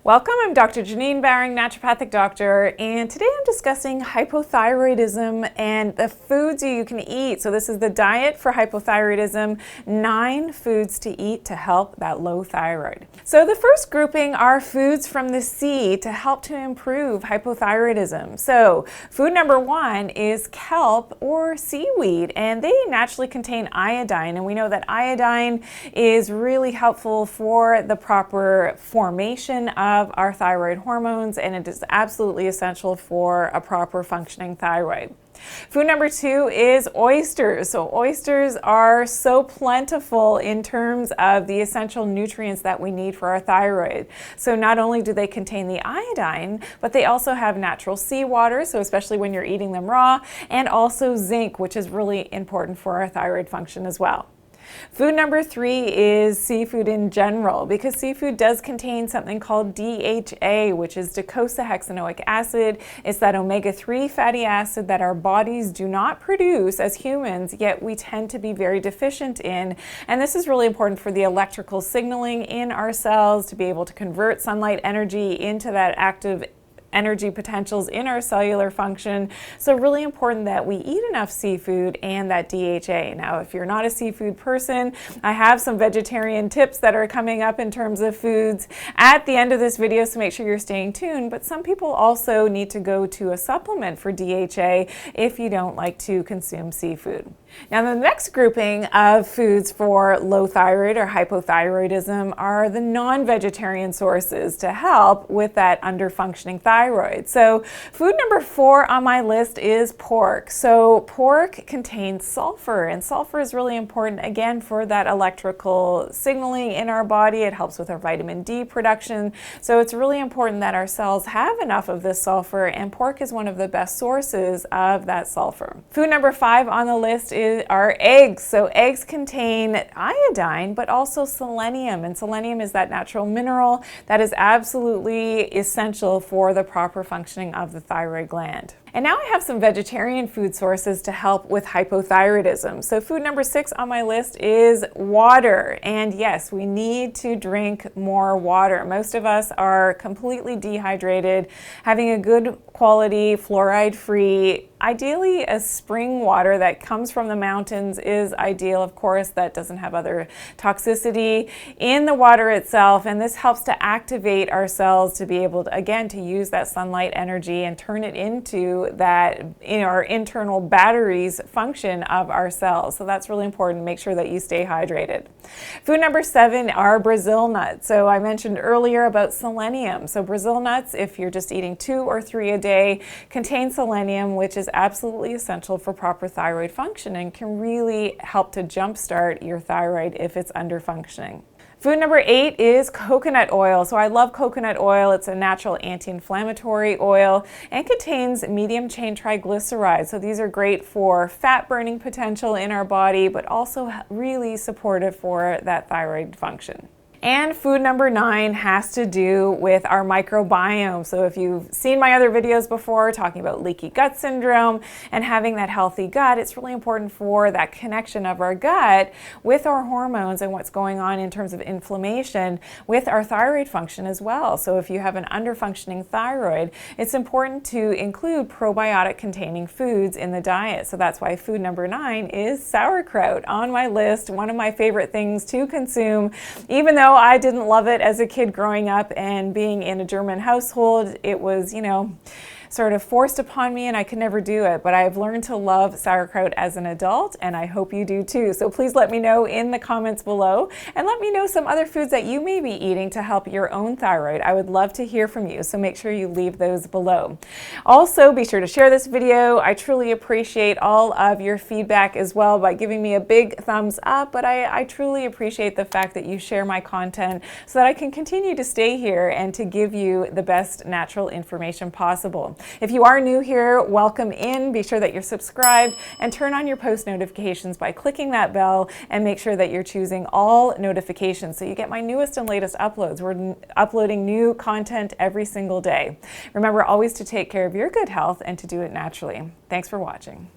Welcome, I'm Dr. Janine Bowring, naturopathic doctor, and today I'm discussing hypothyroidism and the foods you can eat. So this is the diet for hypothyroidism, 9 foods to eat to help that low thyroid. So the first grouping are foods from the sea to help to improve hypothyroidism. So food number 1 is kelp or seaweed, and they naturally contain iodine, and we know that iodine is really helpful for the proper formation of our thyroid hormones, and it is absolutely essential for a proper functioning thyroid. Food number 2 is oysters. So oysters are so plentiful in terms of the essential nutrients that we need for our thyroid. So not only do they contain the iodine, but they also have natural seawater, so especially when you're eating them raw, and also zinc, which is really important for our thyroid function as well. Food number 3 is seafood in general, because seafood does contain something called DHA, which is docosahexaenoic acid. It's that omega-3 fatty acid that our bodies do not produce as humans, yet we tend to be very deficient in. And this is really important for the electrical signaling in our cells to be able to convert sunlight energy into that active energy potentials in our cellular function. So really important that we eat enough seafood and that DHA. Now, if you're not a seafood person, I have some vegetarian tips that are coming up in terms of foods at the end of this video, so make sure you're staying tuned. But some people also need to go to a supplement for DHA if you don't like to consume seafood. Now, the next grouping of foods for low thyroid or hypothyroidism are the non-vegetarian sources to help with that underfunctioning thyroid. So food number 4 on my list is pork. So pork contains sulfur, and sulfur is really important again for that electrical signaling in our body. It helps with our vitamin D production. So it's really important that our cells have enough of this sulfur, and pork is one of the best sources of that sulfur. Food number 5 on the list are eggs. So eggs contain iodine, but also selenium, and selenium is that natural mineral that is absolutely essential for the proper functioning of the thyroid gland. And now I have some vegetarian food sources to help with hypothyroidism. So food number 6 on my list is water. And yes, we need to drink more water. Most of us are completely dehydrated. Having a good quality, fluoride-free, ideally a spring water that comes from the mountains is ideal. Of course, that doesn't have other toxicity in the water itself, and this helps to activate our cells to be able to, again, to use that sunlight energy and turn it into that in our internal batteries function of our cells. So that's really important. Make sure that you stay hydrated. Food number 7 are Brazil nuts. So I mentioned earlier about selenium. So Brazil nuts, if you're just eating 2 or 3 a day, contain selenium, which is absolutely essential for proper thyroid function and can really help to jumpstart your thyroid if it's under functioning. Food number 8 is coconut oil. So I love coconut oil. It's a natural anti-inflammatory oil and contains medium chain triglycerides. So these are great for fat burning potential in our body, but also really supportive for that thyroid function. And food number 9 has to do with our microbiome. So if you've seen my other videos before talking about leaky gut syndrome and having that healthy gut, it's really important for that connection of our gut with our hormones and what's going on in terms of inflammation with our thyroid function as well. So if you have an underfunctioning thyroid, it's important to include probiotic containing foods in the diet. So that's why food number 9 is sauerkraut on my list, one of my favorite things to consume. Even though I didn't love it as a kid growing up and being in a German household, it was, sort of forced upon me and I could never do it, but I've learned to love sauerkraut as an adult, and I hope you do too. So please let me know in the comments below, and let me know some other foods that you may be eating to help your own thyroid. I would love to hear from you, so make sure you leave those below. Also, be sure to share this video. I truly appreciate all of your feedback as well by giving me a big thumbs up, but I truly appreciate the fact that you share my content so that I can continue to stay here and to give you the best natural information possible. If you are new here, welcome in. Be sure that you're subscribed and turn on your post notifications by clicking that bell, and make sure that you're choosing all notifications so you get my newest and latest uploads. We're uploading new content every single day. Remember always to take care of your good health and to do it naturally. Thanks for watching.